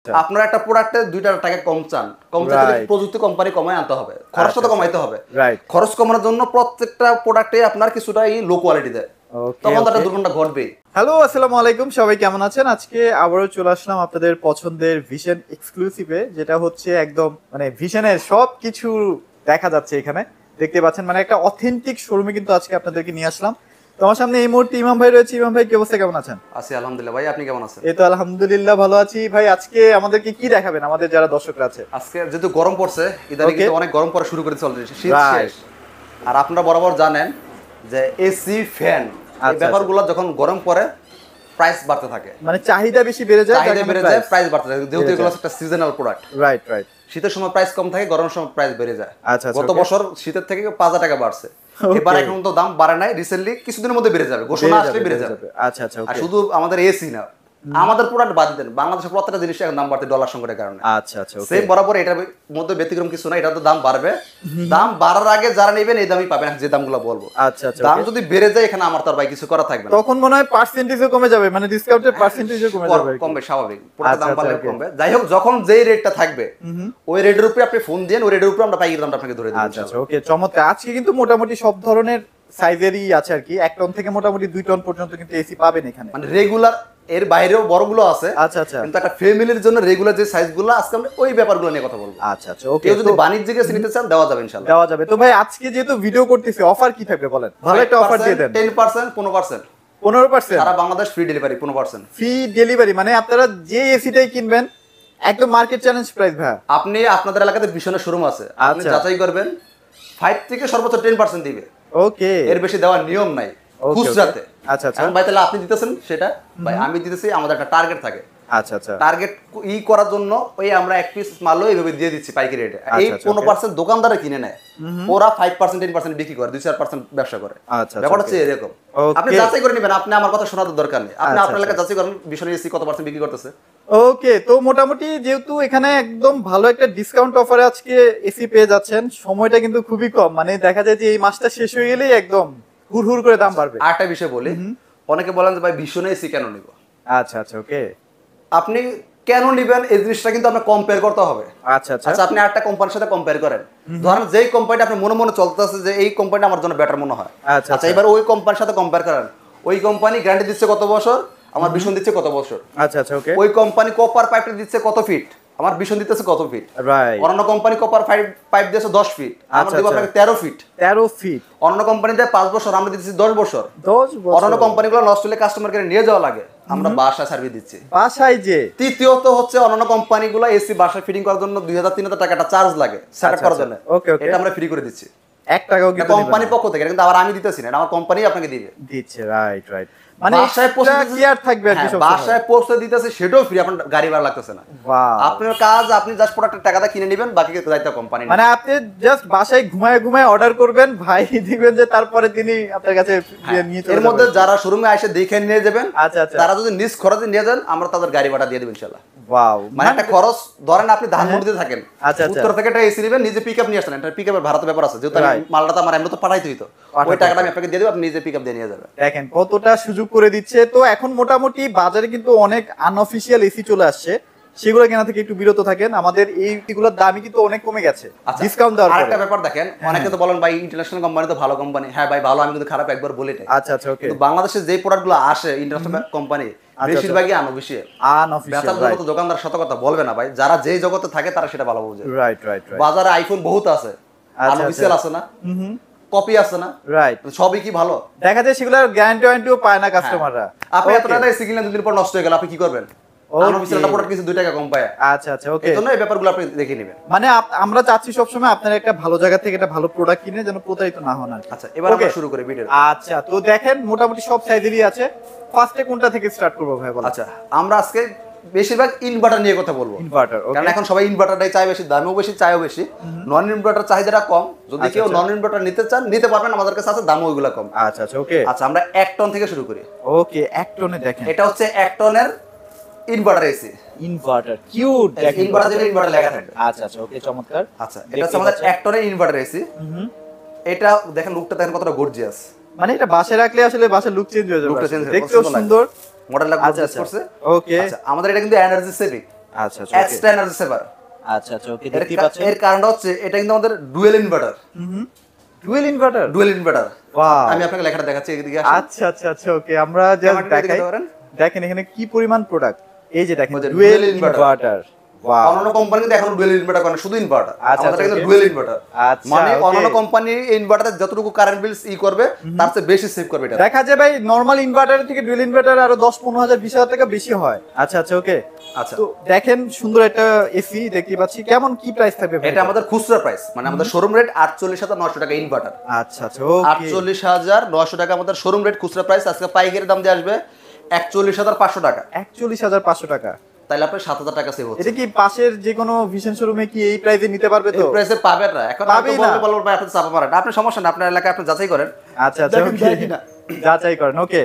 আপনার একটা প্রোডাক্টে 2 টাকা কম চান, কম চাইলে প্রযুক্তি কোম্পানি কমায় আনতে হবে, খরচটা তো কমাইতে হবে। খরচ কমানোর জন্য প্রত্যেকটা প্রোডাক্টে আপনার কিছুটা লো কোয়ালিটি দেয়, তখন তো একটা দুর্ঘটনা ঘটবেই। হ্যালো, আসসালামু আলাইকুম, সবাই কেমন আছেন? আজকে আবারও চলে আসলাম আপনাদের পছন্দের ভিশন এক্সক্লুসিভে, যেটা হচ্ছে একদম মানে ভিশনের সবকিছু দেখা যাচ্ছে এখানে, দেখতে পাচ্ছেন। মানে একটা অথেন্টিক শোরুমে কিন্তু আজকে আপনাদেরকে নিয়ে আসলাম। তোমার সামনে এই মুহূর্তে ইমাম ভাই রয়েছে। ইমাম ভাই, কি অবস্থা, কেমন আছেন? আছি আলহামদুলিল্লাহ। ভাই আপনি কেমন আছেন? এই তো আলহামদুলিল্লাহ ভালো আছি। ভাই আজকে আমাদেরকে কি দেখাবেন আমাদের যারা দর্শকরা আছে? আজকে যেহেতু গরম পড়ছে, ইদানিং কিন্তু অনেক গরম পড়া শুরু করেছে অলরেডি, শীত শেষ। আর আপনারা বরাবর জানেন যে এসি ফ্যান এই ব্যাপারগুলো যখন গরম পড়ে প্রাইস বাড়তে থাকে, মানে চাহিদা বেশি বেড়ে যায়, প্রাইস বাড়তে থাকে, যেহেতু এগুলো একটা সিজনাল প্রোডাক্ট। রাইট। শীতের সময় প্রাইস কম থাকে, গরমের সময় প্রাইস বেড়ে যায়। গত বছর শীতের থেকে 5,000 টাকা বাড়ছে, এবার এখন তো দাম বাড়ে নাই, রিসেন্টলি কিছুদিনের মধ্যে বেড়ে যাবে, ঘোষণা আসলে বেড়ে যাবে। আর শুধু আমাদের এসি না, আমাদের প্রোডাক্ট বাদ দেন, বাংলাদেশের প্রত্যেকটা জিনিসের এখন দাম বাড়তে ডলার সংকটের কারণে। সেম বরাবর এটার মধ্যে ব্যতিক্রম কিছু না, এটা তো দাম বাড়বে। দাম বাড়ার আগে যারা নেবেন এই দামই পাবেন, যে দামগুলো বলবো। দাম যদি বেড়ে যায় এখানে আমার তো আর ভাই কিছু করা থাকবে না, তখন মনে হয় পার্সেন্টেজও কমে যাবে, মানে ডিসকাউন্টের পার্সেন্টেজও কমবে, স্বাভাবিক। প্রোডাক্টের দাম বাড়লে কমবে। যাই হোক, যখন যেই রেটটা থাকবে ওই রেটের উপরে আপনি ফোন দেন, ওই রেটের উপরে আমরা পাইকারি দামটা আপনাকে ধরে দেব। ওকে, চমৎকার। আজকে কিন্তু মোটামুটি সব ধরনের সাইজেরই আছে আর কি, 1 টন থেকে মোটামুটি 2 টন পর্যন্ত কিন্তু এসি পাবেন এখানে, মানে রেগুলার, এর বাইরেও বড়গুলো আছে। কিন্তু একটা ফ্যামিলির জন্য রেগুলার যে সাইজগুলো, আজকে আমরা ওই ব্যাপারগুলো নিয়ে কথা বলবো। ওকে, কেউ যদি বাণিজ্যিক এসি নিতে চান দেওয়া যাবে ইনশাআল্লাহ, দেওয়া যাবে। তো ভাই আজকে যেহেতু ভিডিও করতেছি, অফার কি থাকবে বলেন? ভালো একটা অফার দিয়ে দেন। 10%, 15%, 15%, সারা Bangladesh free delivery. 15% free delivery, মানে আপনারা যে এসিটাই কিনবেন একদম মার্কেট চ্যালেঞ্জ প্রাইস। ভাই আপনি আপনাদের এলাকাতে ভীষণের শোরুম আছে, আপনি যাচাই করবেন, 5 থেকে সর্বোচ্চ 10% দিবে। ওকে, এর বেশি দেওয়ার নিয়ম নাই খুচরাতে। এখন ভাই তাহলে আপনি দিতেছেন সেটা, ভাই আমি দিতেছি, আমাদের একটা টার্গেট থাকে। টার্গেট করার জন্য ওই আমরা এক পিস মালও এইভাবে দিয়ে দিচ্ছি পাইকারি রেটে। এই 15% দোকানদারে কিনে নেয়, ওরা 5%, 10% বিক্রি করে, 2-4% ব্যবসা করে। ব্যাপারটা হচ্ছে এরকম। আপনি যাচাই করে নেবেন, আপনি আমার কথা শোনার দরকার নেই, আপনি আপনার এলাকা যাচাই করেন বিষয় এসি কত পার্সেন্ট বিক্রি করতেছে। ওকে, তো মোটামুটি যেহেতু এখানে একদম ভালো একটা ডিসকাউন্ট অফারে আজকে এসি পেয়ে যাচ্ছেন, সময়টা কিন্তু খুবই কম, মানে দেখা যায় যে এই মাসটা শেষ হয়ে গেলেই একদম হুড় করে দাম বাড়বে। আরেকটা বিষয় বলি, অনেকে বলেন যে ভাই ভীষণে এসি কেন নিব। ওকে, আপনি কেন নিবেন এই জিনিসটা কিন্তু আপনার কম্পেয়ার করতে হবে। আপনি আরেকটা কোম্পানির সাথে কম্পেয়ার করেন, ধরেন যেই কোম্পানিটা আপনি মনে মনে চলতেছে যে এই কোম্পানিটা আমার জন্য বেটার মনে হয়, আচ্ছা এবার ওই কোম্পানির সাথে কম্পেয়ার করেন, ওই কোম্পানি গ্যারান্টি দিচ্ছে কত বছর, আমার ভীষণ দিচ্ছে কত বছর। ওকে, ওই কোম্পানি কপার পাইপটা দিচ্ছে কত ফিট, আমার ভীষণ দিতেছে কত ফিট। অন্য কোম্পানি কপার পাইপ দিয়েছে 10 ফিট, আমরা দিব আপনাকে 13 ফিট। অন্য কোম্পানি দেয় 5 বছর, আমরা দিচ্ছি 10 বছর। অন্য কোম্পানিগুলো নষ্ট হলে কাস্টমারকে নিয়ে যাওয়া লাগে, আমরা বাসা সার্ভিস দিচ্ছি বাসায়। যে তৃতীয়ত হচ্ছে অন্য কোম্পানিগুলো এসি বাসা ফিটিং করার জন্য 2000-3000 টাকা চার্জ লাগে সেটআপ করার জন্য, এটা আমরা ফ্রি করে দিচ্ছি, 1 টাকাও কিন্তু কোম্পানির পক্ষ থেকে, কিন্তু আবার আমি দিতেছি না, আমার কোম্পানি আপনাকে দিচ্ছে। রাইট, মানে বাসায় পৌঁছে ক্লিয়ার থাকবে আর কি, বাসায় পৌঁছে দিতেছে, সেটাও ফ্রি, আপনার গাড়ি ভাড়া লাগতেছে না। আপনার কাজ, আপনি জাস্ট প্রোডাক্টের টাকাটা কিনে নেবেন, বাকি দায়িত্ব কোম্পানি। মানে আপনি জাস্ট বাসায় ঘুমায় অর্ডার করবেন, ভাই দিবেন, যে তারপরে তিনি আপনার কাছে নিয়ে চলে যাবেন। এর মধ্যে যারা শোরুমে এসে দেখে নিয়ে যাবেন, তারা যদি নিজ খরচে নিয়ে যান, আমরা তাদের গাড়ি ভাড়া দিয়ে দেব ইনশাআল্লাহ। মানে একটা খরচ, ধরেন আপনি ধানমন্ডিতে থাকেন, উত্তর থেকে একটা এসি নেবেন, নিজে পিকআপ নিয়ে আসেন, এটা পিকআপের ভাড়াতে ব্যাপার আছে, যেহেতু মালটা তো আমার এমনি তো পাঠাইতে হইতো, ওই টাকাটা আমি আপনাকে দিয়ে দেব, আপনি নিজে পিকআপ দিয়ে নিয়ে যাবেন। দেখেন কতটা সুযোগ করে দিচ্ছে। তো এখন মোটামুটি বাজারে কিন্তু অনেক আনঅফিশিয়াল এসি চলে আসছে, সেগুলো কেনা থেকে একটু বিরত থাকেন, আমাদের এইগুলোর দামই কিন্তু অনেক কমে গেছে ডিসকাউন্ট দেওয়ার পরে। আরেকটা ব্যাপার দেখেন, অনেকে তো বলেন ভাই ইন্টারন্যাশনাল কোম্পানি তো ভালো কোম্পানি, হ্যাঁ ভাই ভালো, আমি কিন্তু খারাপ একবার বলি না। ওকে, কিন্তু বাংলাদেশে যে প্রোডাক্টগুলো আসে ইন্টারন্যাশনাল কোম্পানি, বেশিরভাগই আনঅফিশিয়াল। তো দোকানদার সত কথা বলবে না ভাই, যারা যেই জগতে থাকে তারা সেটা ভালো বোঝে। রাইট। বাজারে আইফোন বহুত আছে, আনঅফিশিয়াল আছে না, কপি আছে না, রাইট, সবই কি ভালো দেখা যায়, সেগুলোর গ্যারান্টি ওয়ারেন্টিও পায় না কাস্টমাররা। আপনি এত টাকা এসি কিনলেন, 2 দিন পর নষ্ট হয়ে গেল, আপনি কি করবেন? আনঅফিশিয়াল প্রোডাক্ট কিছু 2 টাকা কম পায়। ওকে, এজন্য এই ব্যাপারগুলো আপনি দেখে নেবেন। মানে আমরা চাচ্ছি সব সময় আপনারা একটা ভালো জায়গা থেকে একটা ভালো প্রোডাক্ট কিনে যেন প্রতারিত না হন। এবার আমরা শুরু করি ভিডিও। তো দেখেন মোটামুটি সব সাইজেরই আছে। ফার্স্টে কোনটা থেকে স্টার্ট করব ভাই বলেন? আমরা আজকে বেশিরভাগ ইনভার্টার নিয়ে কথা বলবো। ইনভার্টার, কারণ এখন সবাই ইনভার্টারটাই চায় বেশি, দামও বেশি, চায়ও বেশি। নন ইনভার্টার চাহিদাটা কম, যদি কেউ নন ইনভার্টার নিতে চান নিতে পারবেন, আমাদের কাছে আছে, দামও ওইগুলা কম। ওকে, আমরা 1 টন থেকে শুরু করি। ওকে, 1 টনে দেখেন, এটা হচ্ছে 1 টনের ইনভার্টার এসি। ইনভার্টার কিউট, দেখেন ইনভার্টার লেখা থাকবে। ওকে, চমৎকার। এটা হচ্ছে আমাদের 1 টনের ইনভার্টার এসি। এটা দেখেন লুকটা দেখেন কতটা গর্জিয়াস, মানে এটা বাসায় রাখলে আসলে বাসার লুক চেঞ্জ হয়ে যাবে, দেখতেও সুন্দর, মডেলটা গর্জিয়াস করছে। ওকে, আমাদের এটা কিন্তু এনার্জি সেভিং। আচ্ছা আচ্ছা এক্সট্রা এনার্জি সেভার। আচ্ছা আচ্ছা ওকে, দেখতে পাচ্ছেন। এর কারণটা হচ্ছে এটা কিন্তু আমাদের dual inverter. Dual inverter, dual inverter. Wow, আমি আপনাকে লেখাটা দেখাচ্ছি, এদিকে আসুন। আচ্ছা আচ্ছা আচ্ছা ওকে, আমরা জাস্ট দেখাই। দেখেন এখানে কি পরিমাণ প্রোডাক্ট, এই যে দেখেন ডুয়েল ইনভার্টার। ওয়াও, অন্যান্য কোম্পানি কিন্তু এখন ডুয়েল ইনভার্টার করে, শুধু ইনভার্টার। আমাদের কিন্তু ডুয়েল ইনভার্টার। আচ্ছা, মানে অন্যান্য কোম্পানি ইনভার্টার যতটুকু কারেন্ট বিল করবে তার চেয়ে বেশি সেভ করবে এটা। দেখা যায় ভাই নরমাল ইনভার্টার থেকে ডুয়েল ইনভার্টার আরো 10-15 হাজার 20 হাজার টাকা বেশি হয়। আচ্ছা আচ্ছা ওকে। আচ্ছা, তো দেখেন সুন্দর একটা এসি দেখতে পাচ্ছি, কেমন কি প্রাইস থাকবে ভাই? এটা আমাদের খুচরা প্রাইস, মানে আমাদের শোরুম রেট 48,900 টাকা ইনভার্টার। আচ্ছা আচ্ছা ওকে, 48,900 টাকা আমাদের শোরুম রেট খুচরা প্রাইস। আজকে পাইকারি দাম দিয়ে আসবে 41,500 টাকা। 41,500 টাকা, তাহলে আপনি 7,000 টাকা সেভ হচ্ছে। এটা কি পাশের যে কোনো ভিশন শোরুমে কি এই প্রাইসে নিতে পারবে? তো এই প্রাইসে পাবে না, এখন পাবেই না। বলবো ভাই আপনি চাপা মারেন, আপনি সমস্যা না, আপনার এলাকায় আপনি যাচাই করেন। আচ্ছা আচ্ছা ওকে, যাচাই করেন। ওকে,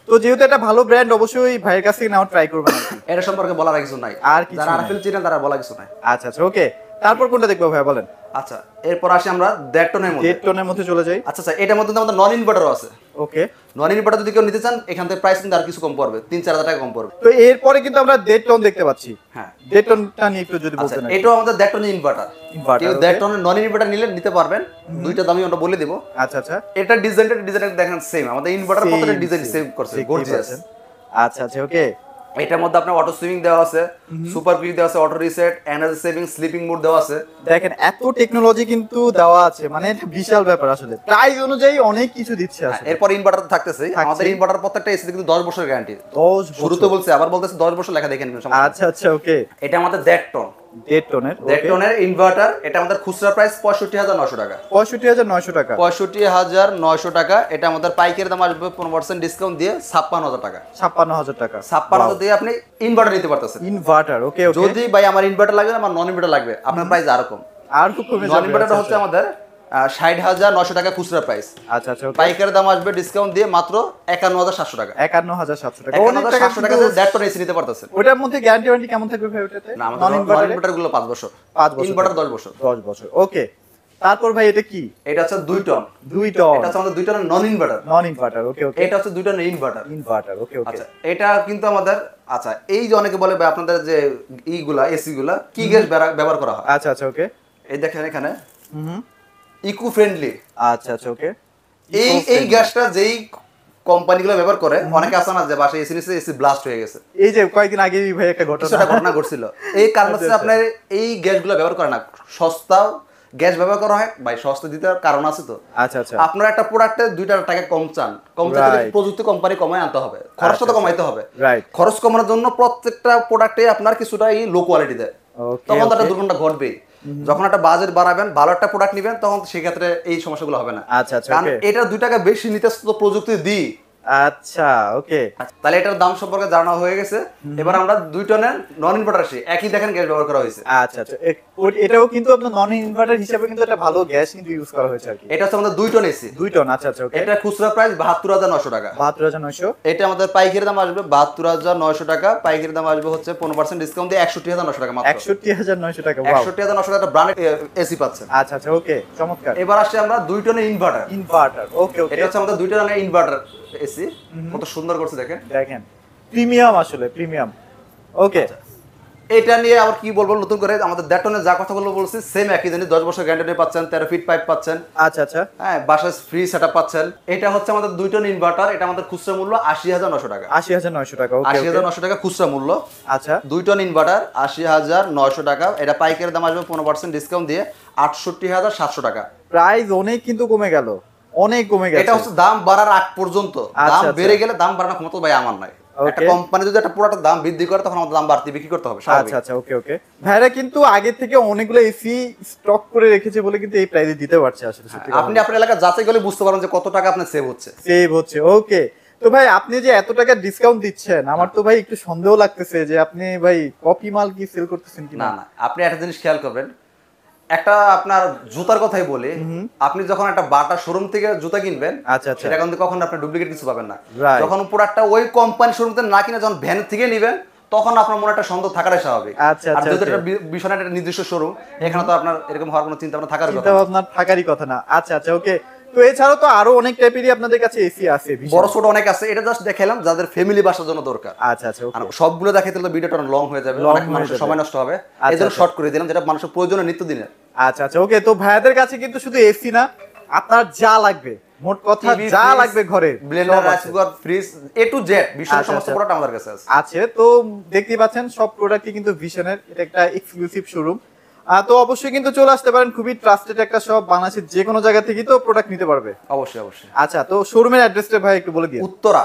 তো যেহেতু এটা ভালো ব্র্যান্ড, অবশ্যই ভাইয়ের কাছ থেকে নেওয়ার ট্রাই করবেন আর কি। এটা সম্পর্কে বলার কিছু নাই, আর কিছু যারা নাই। আরফিল চিনেন তারা বলা কিছু নাই। আচ্ছা আচ্ছা ওকে, তারপর কোনটা দেখবো ভাই বলেন? আচ্ছা, এরপর আসি আমরা 1.5 টনের মধ্যে। 1.5 টনের মধ্যে চলে যাই। আচ্ছা আচ্ছা, এটার মধ্যে আমাদের নন ইনভার্টারও আছে। ওকে, নন ইনভার্টার যদি কেউ নিতে চান, এখান থেকে প্রাইস কিন্তু আর কিছু কম পড়বে, 3-4 হাজার টাকা কম পড়বে। তো এরপরে কিন্তু আমরা 1.5 টন দেখতে পাচ্ছি। হ্যাঁ, 1.5 টনটা নিয়ে একটু যদি আচ্ছা, বলতেন। এটাও আমাদের 1.5 টনের ইনভার্টার। কেউ 1.5 টনের নন ইনভার্টার নিলে নিতে পারবেন, দুইটা দামই আমরা বলে দিব। আচ্ছা আচ্ছা, এটা ডিজাইনটা দেখেন সেম, আমাদের ইনভার্টার প্রত্যেকটা ডিজাইন সেম করছে, গর্জিয়াস। আচ্ছা আচ্ছা ওকে, এটার মধ্যে আপনার অটো সুইং দেওয়া আছে, সুপার কুইক দেওয়া আছে, auto reset, energy saving, sleeping mode দেওয়া আছে। দেখেন এত টেকনোলজি কিন্তু দেওয়া আছে, মানে এটা বিশাল ব্যাপার আসলে। প্রাইস অনুযায়ী অনেক কিছু দিচ্ছে আসলে। এরপর ইনভার্টার থাকতেছে, আমাদের ইনভার্টার প্রত্যেকটা এসি কিন্তু 10 বছরের গ্যারান্টি। 10 শুরুতে বলছে, আবার বলতেছে 10 বছর লেখা দেখেন। আচ্ছা আচ্ছা ওকে, এটা আমাদের 1.5 টন। 1.5 টনের 1.5 টনের ইনভার্টার। এটা আমাদের খুচরা প্রাইস 65,900 টাকা। 65,900 টাকা। 65,900 টাকা। এটা আমাদের পাইকারি দাম আসবে 15% ডিসকাউন্ট দিয়ে 56,000 টাকা। 56,000 টাকা, 56,000 দিয়ে আপনি ইনভার্টার নিতে পারতেছেন। ইনভার্টার ওকে ওকে। যদি ভাই আমার ইনভার্টার লাগবে না, আমার নন ইনভার্টার লাগবে, আপনার প্রাইস আরো কম। আর খুব কমে যাবে। নন ইনভার্টার হচ্ছে আমাদের 60,900 টাকা খুচরা প্রাইস। আচ্ছা আচ্ছা ওকে, পাইকারি দাম আসবে ডিসকাউন্ট দিয়ে মাত্র 51,700 টাকা। 51,700 টাকা। 51,700 টাকা দিয়ে 1.5 টন এসি নিতে পারতেছেন। ওটার মধ্যে গ্যারান্টি ওয়ারেন্টি কেমন থাকবে ভাই ওটাতে? না, আমাদের নন ইনভার্টার গুলো 5 বছর, 5 বছর, ইনভার্টার 10 বছর। 10 বছর ওকে। তারপর ভাই এটা কি? এটা হচ্ছে 2 টন। 2 টন, এটা হচ্ছে আমাদের 2 টনের নন ইনভার্টার। নন ইনভার্টার ওকে ওকে। এটা হচ্ছে 2 টনের ইনভার্টার। ইনভার্টার ওকে ওকে। আচ্ছা, এটা কিন্তু আমাদের, আচ্ছা, এই যে অনেকে বলে ভাই আপনাদের যে এইগুলা এসি গুলা কি গ্যাস ব্যবহার করা হয়। আচ্ছা আচ্ছা ওকে, এই দেখেন এখানে ইকো ফ্রেন্ডলি। আচ্ছা আচ্ছা ওকে। এই গ্যাসটা যেই কোম্পানিগুলো ব্যবহার করে, অনেকে আছে না যে বাসায় এসি নিচে এসি ব্লাস্ট হয়ে গেছে। এই যে কয়েকদিন আগে ভাই একটা ঘটনা ঘটছিল। এই কারণ হচ্ছে আপনার এই গ্যাসগুলো ব্যবহার করে না, সস্তা গ্যাস ব্যবহার করা হয় ভাই, সস্তা দিতে কারণ আছে তো। আচ্ছা আচ্ছা, আপনারা একটা প্রোডাক্টে 2 টাকা কম চান, কম চাইলে প্রযুক্তি কোম্পানি কমায় আনতে হবে, খরচটা তো কমাইতে হবে। রাইট, খরচ কমানোর জন্য প্রত্যেকটা প্রোডাক্টে আপনার কিছুটা এই লো কোয়ালিটি দেয়, তখন তো একটা দুর্ঘটনা ঘটবেই। যখন একটা বাজেট বাড়াবেন, ভালো একটা প্রোডাক্ট নেবেন, তখন সেক্ষেত্রে এই সমস্যাগুলো হবে না। আচ্ছা আচ্ছা, কারণ এটা 2 টাকা বেশি নিতে তো প্রযুক্তি দিই। আচ্ছা ওকে, তাহলে এটার দাম সম্পর্কে জানা হয়ে গেছে। এবার আমরা 2 টনের নন ইনভার্টার আসি, একই দেখেন গ্যাস ব্যবহার করা হয়েছে। আচ্ছা আচ্ছা, এটাও কিন্তু আপনার নন ইনভার্টার হিসেবে কিন্তু একটা ভালো গ্যাস কিন্তু ইউজ করা হয়েছে আর কি। এটা হচ্ছে আমাদের 2 টন এসি। 2 টন, আচ্ছা আচ্ছা ওকে। এটা খুচরা প্রাইস 72,900 টাকা। 72,900। এটা আমাদের পাইকারি দাম আসবে 72,900 টাকা। পাইকারি দাম আসবে হচ্ছে 15% ডিসকাউন্ট দিয়ে 61,900 টাকা মাত্র। 61,900 টাকা। ওয়াও, 61,900 টাকা ব্র্যান্ডেড এসি পাচ্ছেন। আচ্ছা আচ্ছা ওকে, চমৎকার। এবার আসি আমরা 2 টনের ইনভার্টার। ইনভার্টার ওকে ওকে। এটা হচ্ছে আমাদের 2 টনের ইনভার্টার এসি, কত সুন্দর করছে দেখেন। দেখেন প্রিমিয়াম, আসলে প্রিমিয়াম ওকে। এটা নিয়ে আবার কি বলবো নতুন করে, আমাদের 1.5 টনের যা কথাগুলো বলছি সেম একই জিনিস, 10 বছর গ্যারান্টি পাচ্ছেন, 13 ফিট পাইপ পাচ্ছেন। আচ্ছা আচ্ছা, হ্যাঁ, বাসায় ফ্রি সেটআপ পাচ্ছেন। এটা হচ্ছে আমাদের 2 টন ইনভার্টার। এটা আমাদের খুচরা মূল্য 80,900 টাকা। 80,900 টাকা ওকে। 80,900 টাকা খুচরা মূল্য। আচ্ছা, 2 টন ইনভার্টার 80,900 টাকা। এটা পাইকারি দাম আসবে 15% ডিসকাউন্ট দিয়ে 68,700 টাকা। প্রাইস অনেক কিন্তু কমে গেল, অনেক কমে গেছে। এটা হচ্ছে দাম বাড়ার আগ পর্যন্ত, দাম বেড়ে গেলে দাম বাড়ানোর ক্ষমতা ভাই আমার নাই। একটা কোম্পানি যদি একটা প্রোডাক্টের দাম বৃদ্ধি করে, তখন আমাদের দাম বাড়তি বিক্রি করতে হবে। আচ্ছা আচ্ছা ওকে ওকে। ভাইরা কিন্তু আগে থেকে অনেকগুলো এসি স্টক করে রেখেছে বলে কিন্তু এই প্রাইসে দিতে পারছে আসলে। সত্যি আপনি আপনার এলাকা যাচাই করলে বুঝতে পারেন যে কত টাকা আপনার সেভ হচ্ছে। সেভ হচ্ছে ওকে। তো ভাই আপনি যে এত টাকা ডিসকাউন্ট দিচ্ছেন, আমার তো ভাই একটু সন্দেহ লাগতেছে যে আপনি ভাই কপি মাল কি সেল করতেছেন কিনা। না না, আপনি একটা জিনিস খেয়াল করবেন, একটা আপনার জুতার কথাই বলি, আপনি যখন একটা বাটা শোরুম থেকে জুতা কিনবেন, আচ্ছা আচ্ছা, সেটা কিন্তু কখনো আপনি ডুপ্লিকেট কিছু পাবেন না। যখন প্রোডাক্টটা ওই কোম্পানি শোরুম থেকে না কিনে যখন ভ্যান থেকে নেবেন, তখন আপনার মনে একটা সন্দেহ থাকাটাই স্বাভাবিক। আচ্ছা আর আচ্ছা, যদি একটা বিষয় একটা নির্দিষ্ট শোরুম, এখানে তো আপনার এরকম হওয়ার কোনো চিন্তা ভাবনা থাকারই কথা না। থাকারই কথা না। আচ্ছা আচ্ছা ওকে। তো তো এছাড়াও তো আরো অনেক টাইপেরই আপনাদের কাছে এসি আছে, বড় ছোট অনেক আছে, এটা জাস্ট দেখাইলাম যাদের ফ্যামিলি বাসার জন্য দরকার। আচ্ছা আচ্ছা, আর সবগুলো দেখাইতে হলে ভিডিওটা লং হয়ে যাবে, অনেক মানুষের সময় নষ্ট হবে, এজন্য শর্ট করে দিলাম, যেটা মানুষের প্রয়োজনীয় নিত্যদিনের। আচ্ছা আচ্ছা, ওকে। তো ভাইয়াদের কাছে কিন্তু শুধু এসি না, আপনার যা লাগবে, মোট কথা যা লাগবে ঘরে, Blender, rice cooker, fridge, A to Z ভিশনের সমস্ত প্রোডাক্ট আমাদের কাছে আছে। আছে তো দেখতেই পাচ্ছেন সব প্রোডাক্টই কিন্তু ভিশনের, এটা একটা এক্সক্লুসিভ শোরুম। তো অবশ্যই কিন্তু চলে আসতে পারেন, খুবই ট্রাস্টেড একটা শপ, বাংলাদেশের যে কোনো জায়গা থেকে তো প্রোডাক্ট নিতে পারবে। অবশ্যই অবশ্যই। আচ্ছা, তো শোরুমের অ্যাড্রেসটা ভাই একটু বলে দিন। উত্তরা,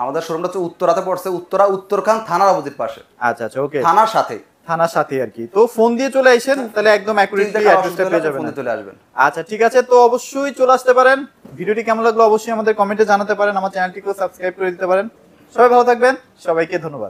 আমাদের শোরুমটা হচ্ছে উত্তরাতে পড়ছে, উত্তরা উত্তরখান থানার অপোজিট পাশে। আচ্ছা আচ্ছা, ওকে, থানার সাথে, থানার সাথে আর কি। তো ফোন দিয়ে চলে আসেন, তাহলে একদম অ্যাকুরেটলি অ্যাড্রেসটা পেয়ে যাবেন, ফোনে চলে আসবেন। আচ্ছা ঠিক আছে, তো অবশ্যই চলে আসতে পারেন। ভিডিওটি কেমন লাগলো অবশ্যই আমাদের কমেন্টে জানাতে পারেন, আমার চ্যানেলটিকেও সাবস্ক্রাইব করে দিতে পারেন। সবাই ভালো থাকবেন, সবাইকে ধন্যবাদ।